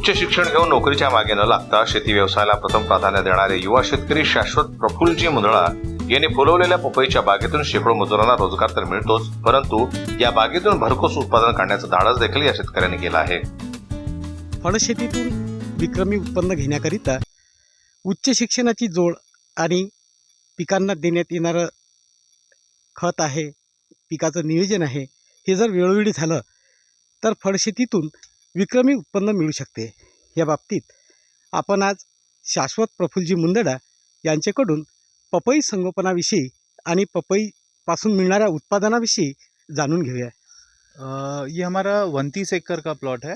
उच्च शिक्षण घेऊन नोकरीच्या मागे न लागता शेती व्यवसायाला प्रथम प्राधान्य देणारे युवा शेतकरी शाश्वत प्रफुल्लजी मुंदळा यांनी फुलवलेल्या पपईच्या बागेतून शेकडो मजुरांना रोजगार तर मिळतोच, परंतु या बागेतून भरघोस उत्पादन काढण्याचं धाडस देखील या शेतकऱ्यांनी केलं आहे। फळशेतीतून विक्रमी उत्पन्न घेण्याकरिता उच्च शिक्षणाची जोड आणि पिकांना देण्यात येणारं खत आहे, पिकाचं नियोजन आहे, हे जर वेळोवेळी झालं तर फळशेतीतून विक्रमी उत्पन्न मिळू शकते। या बाबतीत आपण आज शाश्वत प्रफुल्लजी मुंदडा यांच्याकडून पपई संगोपनाविषयी आणि पपईपासून मिळणाऱ्या उत्पादनाविषयी जाणून घेऊया। ये हमारा 29 एकड़ का प्लॉट है।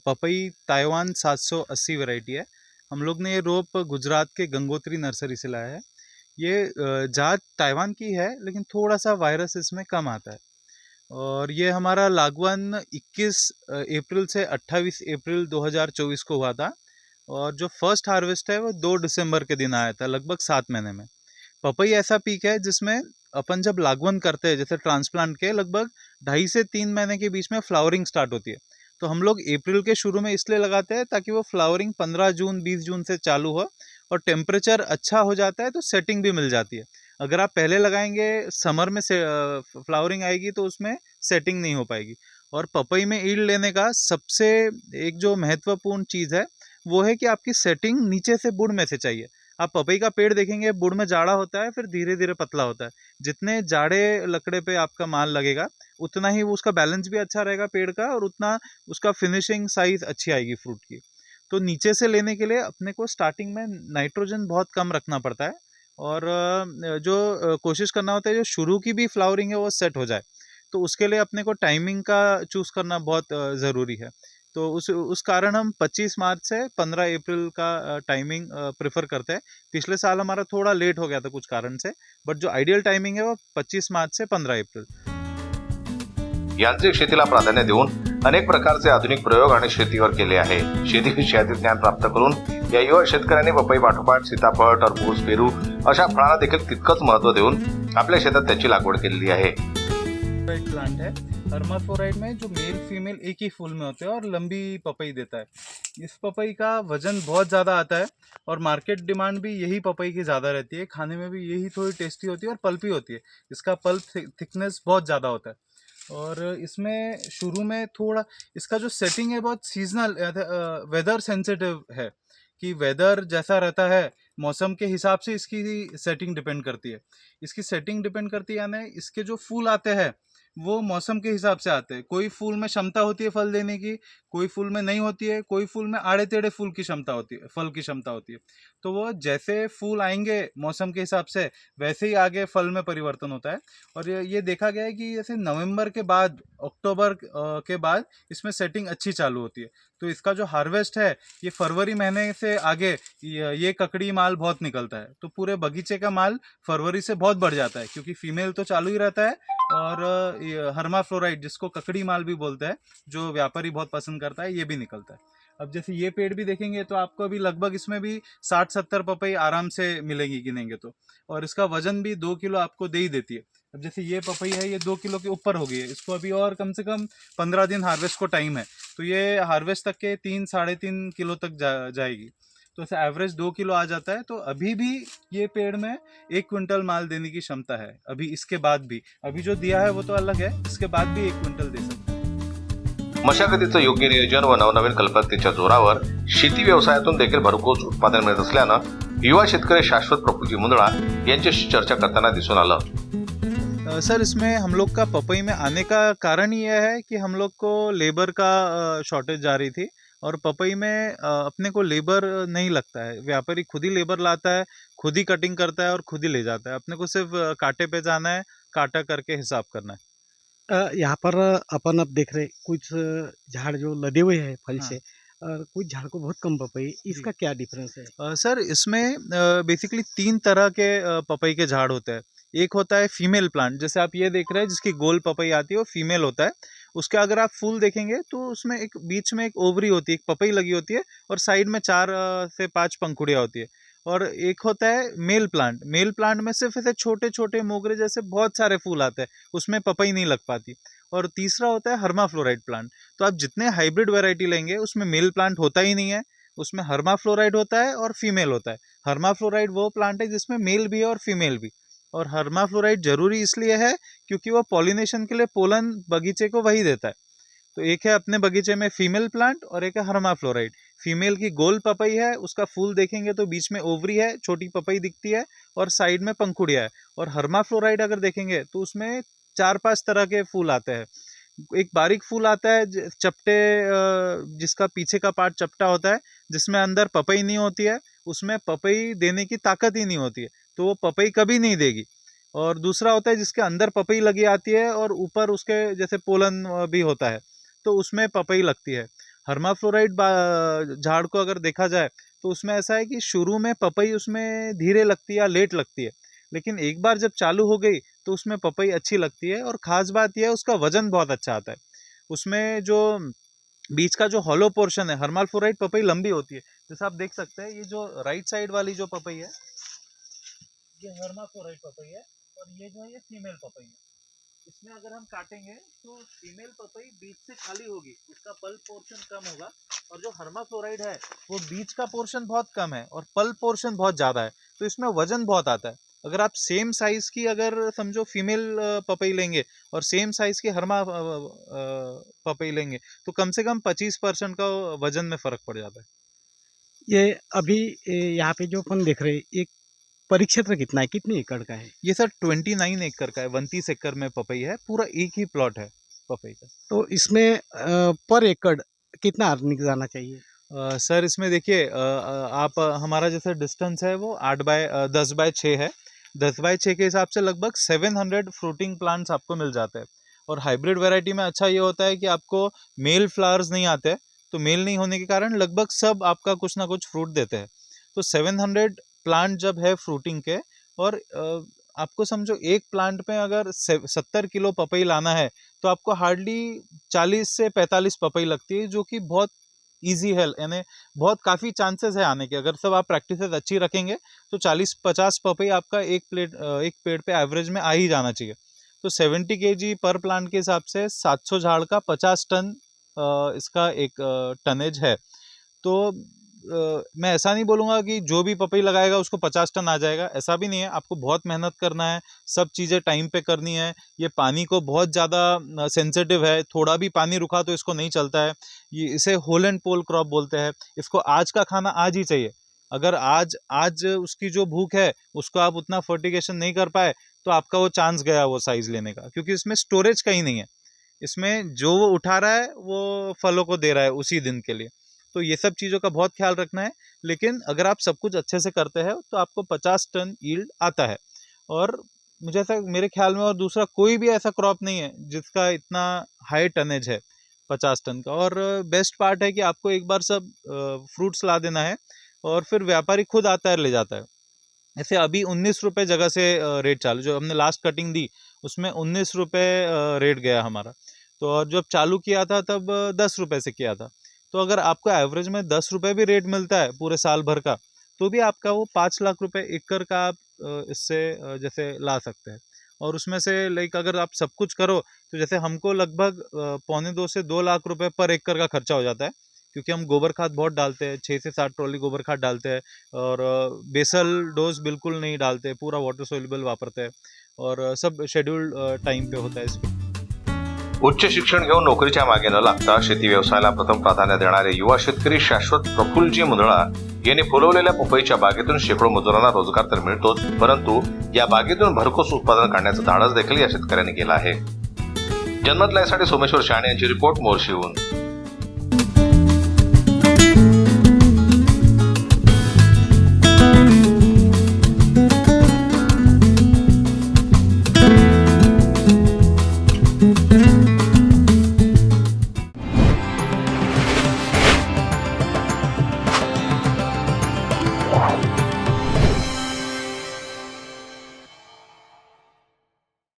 पपई ताइवान 780 वैरायटी है। हम लोग ने ये रोप गुजरात के गंगोत्री नर्सरी से लाया है। ये जात ताइवान की है, लेकिन थोड़ा सा वायरस इसमें कम आता है। और ये हमारा लागवन 21 अप्रैल से 28 अप्रैल 2024 को हुआ था, और जो फर्स्ट हार्वेस्ट है वो 2 दिसंबर के दिन आया था, लगभग 7 महीने में। पपई ऐसा पीक है जिसमें अपन जब लागवन करते हैं, जैसे ट्रांसप्लांट के लगभग 2.5 से 3 महीने के बीच में फ्लावरिंग स्टार्ट होती है। तो हम लोग अप्रैल के शुरू में इसलिए लगाते हैं ताकि वो फ्लावरिंग 15 जून 20 जून से चालू हो, और टेम्परेचर अच्छा हो जाता है तो सेटिंग भी मिल जाती है। अगर आप पहले लगाएंगे समर में से फ्लावरिंग आएगी तो उसमें सेटिंग नहीं हो पाएगी। और पपई में ईल्ड लेने का सबसे एक जो महत्वपूर्ण चीज़ है वो है कि आपकी सेटिंग नीचे से बुड़ में से चाहिए। आप पपई का पेड़ देखेंगे, बुड़ में जाड़ा होता है, फिर धीरे धीरे पतला होता है। जितने जाड़े लकड़े पे आपका माल लगेगा उतना ही उसका बैलेंस भी अच्छा रहेगा पेड़ का, और उतना उसका फिनिशिंग साइज अच्छी आएगी फ्रूट की। तो नीचे से लेने के लिए अपने को स्टार्टिंग में नाइट्रोजन बहुत कम रखना पड़ता है, और जो कोशिश करना होता है जो शुरू की भी फ्लावरिंग है वो सेट हो जाए। तो उसके लिए अपने को टाइमिंग का चूज़ करना बहुत ज़रूरी है। तो उस कारण हम 25 मार्च से 15 अप्रैल का टाइमिंग प्रेफर करते हैं। पिछले साल हमारा थोड़ा लेट हो गया था कुछ कारण से, बट जो आइडियल टाइमिंग है वो 25 मार्च से 15 अप्रैल। यांत्रिक शेतीला प्राधान्य देऊन अनेक प्रकारचे आधुनिक प्रयोग आणि शेतीवर केले आहे। शेती विषयातील ज्ञान प्राप्त करून या युवा शेतकऱ्यांनी पपई पाठोपाठ सीताफळ, टरबूज, पेरू अशा फळांना देखील तितकंच महत्त्व देऊन आपल्या शेतात त्याची लागवड केलेली आहे। प्लांट है हर्माफ्लोराइड में, जो मेल फीमेल एक ही फूल में होते हैं और लंबी पपई देता है। इस पपई का वजन बहुत ज़्यादा आता है, और मार्केट डिमांड भी यही पपई की ज़्यादा रहती है। खाने में भी यही थोड़ी टेस्टी होती है और पल्पी होती है। इसका पल्प थिकनेस बहुत ज़्यादा होता है। और इसमें शुरू में थोड़ा इसका जो सेटिंग है बहुत सीजनल वेदर सेंसिटिव है, कि वेदर जैसा रहता है मौसम के हिसाब से इसकी सेटिंग डिपेंड करती है। इसकी सेटिंग डिपेंड करती है, यानी इसके जो फूल आते हैं वो मौसम के हिसाब से आते हैं। कोई फूल में क्षमता होती है फल देने की, कोई फूल में नहीं होती है, कोई फूल में आड़े टेढ़े फूल की क्षमता होती है, फल की क्षमता होती है। तो वो जैसे फूल आएंगे मौसम के हिसाब से वैसे ही आगे फल में परिवर्तन होता है। और ये देखा गया है कि जैसे नवंबर के बाद अक्टूबर के बाद इसमें सेटिंग अच्छी चालू होती है। तो इसका जो हार्वेस्ट है ये फरवरी महीने से आगे ये ककड़ी माल बहुत निकलता है। तो पूरे बगीचे का माल फरवरी से बहुत बढ़ जाता है, क्योंकि फीमेल तो चालू ही रहता है, और हर्माफ्लोराइड जिसको ककड़ी माल भी बोलते हैं, जो व्यापारी बहुत पसंद करता है, ये भी निकलता है। अब जैसे ये पेड़ भी देखेंगे तो आपको अभी लगभग इसमें भी 60-70 पपई आराम से मिलेंगी गिनेंगे तो, और इसका वजन भी 2 किलो आपको दे ही देती है। अब जैसे ये पपई है ये 2 किलो के ऊपर हो गई है, इसको अभी और कम से कम 15 दिन हार्वेस्ट को टाइम है। तो ये हार्वेस्ट तक के 3-3.5 किलो तक जाएगी। तो ऐसे एवरेज 2 किलो आ जाता है। तो अभी भी ये पेड़ में 1 क्विंटल माल देने की क्षमता है। अभी इसके बाद भी, अभी जो दिया है वो तो अलग है, इसके बाद भी 1 क्विंटल दे सकता है। मशागतीचं योग्य नियोजन व नवनवीन कल्पकतेच्या जोरावर शेती व्यवसायातून देखील भरघोस उत्पादन मिळत असल्यानं युवा शेतकरी शाश्वत प्रफुल्लजी मुंदडा यांच्याशी चर्चा करताना दिसून आलं। सर, इसमें हम लोग का पपई में आने का कारण ये है कि हम लोग को लेबर का शॉर्टेज जा रही थी, और पपई में अपने को लेबर नहीं लगता है। व्यापारी खुद ही लेबर लाता है, खुद ही कटिंग करता है और खुद ही ले जाता है। अपने को सिर्फ कांटे पे जाना है, काटा करके हिसाब करना है। यहाँ पर अपन अब देख रहे कुछ झाड़ जो लदे हुए हैं फल हाँ। से, और कुछ झाड़ को बहुत कम पपई, इसका क्या डिफरेंस है? सर, इसमें बेसिकली 3 तरह के पपई के झाड़ होते हैं। एक होता है फीमेल प्लांट, जैसे आप ये देख रहे हैं जिसकी गोल पपई आती है वो फीमेल होता है। उसके अगर आप फूल देखेंगे तो उसमें एक बीच में एक ओवरी होती है, एक पपई लगी होती है, और साइड में 4 से 5 पंखुड़ियाँ होती है। और एक होता है मेल प्लांट। मेल प्लांट में सिर्फ ऐसे छोटे छोटे मोगरे जैसे बहुत सारे फूल आते हैं, उसमें पपई नहीं लग पाती। और तीसरा होता है हर्माफ्लोराइड प्लांट। तो आप जितने हाइब्रिड वैरायटी लेंगे उसमें मेल प्लांट होता ही नहीं है, उसमें हर्माफ्लोराइड होता है और फीमेल होता है। हर्माफ्लोराइड वो प्लांट है जिसमें मेल भी है और फीमेल भी। और हर्माफ्लोराइड जरूरी इसलिए है क्योंकि वो पॉलिनेशन के लिए पोलन बगीचे को वही देता है। तो एक है अपने बगीचे में फीमेल प्लांट और एक है हर्माफ्लोराइड। फीमेल की गोल पपई है, उसका फूल देखेंगे तो बीच में ओवरी है, छोटी पपई दिखती है और साइड में पंखुड़िया है। और हर्माफ्लोराइड अगर देखेंगे तो उसमें 4-5 तरह के फूल आते हैं। एक बारीक फूल आता है चपटे, जिसका पीछे का पार्ट चपटा होता है, जिसमें अंदर पपई नहीं होती है, उसमें पपई देने की ताकत ही नहीं होती है, तो वो पपई कभी नहीं देगी। और दूसरा होता है जिसके अंदर पपई लगी आती है और ऊपर उसके जैसे पोलन भी होता है, तो उसमें पपई लगती है। हर्माफ्लोराइड झाड़ को अगर देखा जाए तो उसमें ऐसा है कि शुरू में पपई उसमें धीरे लगती है या लेट लगती है, लेकिन एक बार जब चालू हो गई तो उसमें पपई अच्छी लगती है। और ख़ास बात यह है उसका वजन बहुत अच्छा आता है। उसमें जो बीच का जो हॉलो पोर्शन है, हर्माफ्लोराइड पपई लंबी होती है, जैसे आप देख सकते हैं ये जो राइट साइड वाली जो पपई है ये हर्माफ्लोराइड पपई है और ये जो है ये फीमेल पपई है। इसमें अगर हम काटेंगे तो फीमेल पपई बीच से खाली होगी, उसका पल्प पोर्शन कम होगा। और जो हर्माफ्लोराइड है वो बीच का पोर्शन बहुत कम है और पल्प पोर्शन बहुत ज़्यादा है, तो इसमें वजन बहुत आता है। अगर आप सेम साइज़ की अगर समझो फीमेल पपई लेंगे और सेम साइज़ की हर्मा पपई लेंगे तो कम से कम 25% का वजन में फ़र्क पड़ जाता है। ये अभी यहाँ पे जो अपन देख रहे हैं, एक परिक्षेत्र कितना है, कितने एकड़ का है? ये सर 29 एकड़ का है, 29 एकड़ में पपई है, पूरा एक ही प्लॉट है पपई का। तो इसमें पर एकड़ कितना अर्निंग जाना चाहिए? सर इसमें देखिए, आप हमारा जैसे डिस्टेंस है वो 10/6 है। 10/6 के हिसाब से लगभग 700 फ्रूटिंग प्लांट्स आपको मिल जाते हैं। और हाइब्रिड वैरायटी में अच्छा ये होता है कि आपको मेल फ्लावर्स नहीं आते, तो मेल नहीं होने के कारण लगभग सब आपका कुछ ना कुछ फ्रूट देते हैं। तो 700 प्लांट जब है फ्रूटिंग के, और आपको समझो एक प्लांट में अगर 70 किलो पपई लाना है तो आपको हार्डली 40 से 45 पपई लगती है, जो कि बहुत ईजी है, यानी बहुत काफ़ी चांसेस है आने के। अगर सब आप प्रैक्टिसेस अच्छी रखेंगे तो 40-50 पपई आपका एक पेड़ पे एवरेज में आ ही जाना चाहिए। तो 70 kg पर प्लांट के हिसाब से 700 झाड़ का 50 टन इसका एक टनेज है। तो मैं ऐसा नहीं बोलूँगा कि जो भी पपई लगाएगा उसको 50 टन आ जाएगा, ऐसा भी नहीं है। आपको बहुत मेहनत करना है, सब चीज़ें टाइम पे करनी है। ये पानी को बहुत ज़्यादा सेंसिटिव है, थोड़ा भी पानी रुका तो इसको नहीं चलता है। ये इसे होल एंड पोल क्रॉप बोलते हैं। इसको आज का खाना आज ही चाहिए। अगर आज उसकी जो भूख है उसको आप उतना फर्टिगेशन नहीं कर पाए तो आपका वो चांस गया वो साइज़ लेने का, क्योंकि इसमें स्टोरेज कहीं नहीं है। इसमें जो वो उठा रहा है वो फलों को दे रहा है उसी दिन के लिए। तो ये सब चीज़ों का बहुत ख्याल रखना है, लेकिन अगर आप सब कुछ अच्छे से करते हैं तो आपको 50 टन यील्ड आता है। और मुझे ऐसा, मेरे ख्याल में और दूसरा कोई भी ऐसा क्रॉप नहीं है जिसका इतना हाई टनेज है 50 टन का। और बेस्ट पार्ट है कि आपको एक बार सब फ्रूट्स ला देना है और फिर व्यापारी खुद आता है ले जाता है। ऐसे अभी 19 रुपये जगह से रेट चालू, जो हमने लास्ट कटिंग दी उसमें 19 रुपये रेट गया हमारा। तो और जब चालू किया था तब 10 रुपये से किया था। तो अगर आपको एवरेज में 10 रुपये भी रेट मिलता है पूरे साल भर का, तो भी आपका वो 5 लाख रुपए एकड़ का आप इससे जैसे ला सकते हैं। और उसमें से लाइक अगर आप सब कुछ करो तो जैसे हमको लगभग 1.25 से 2 लाख रुपए पर एकड़ का खर्चा हो जाता है, क्योंकि हम गोबर खाद बहुत डालते हैं, 6 से 7 ट्रॉली गोबर खाद डालते हैं। और बेसल डोज बिल्कुल नहीं डालते, पूरा वाटर सोल्युबल वापरते हैं और सब शेड्यूल्ड टाइम पे होता है इस पर। उच्च शिक्षण घेऊन नोकरीच्या मागे न लागता शेती व्यवसायाला प्रथम प्राधान्य देणारे युवा शेतकरी शाश्वत प्रफुल्लजी मुंदळा यांनी फुलवलेल्या पपईच्या बागेतून शेकडो मजुरांना रोजगार तर मिळतोच, परंतु या बागेतून भरघोस उत्पादन काढण्याचं धाडस देखील या शेतकऱ्यांनी केलं आहे। जन्मत लाईव्हसाठी सोमेश्वर शहाणे यांची रिपोर्ट मोर्शीहून।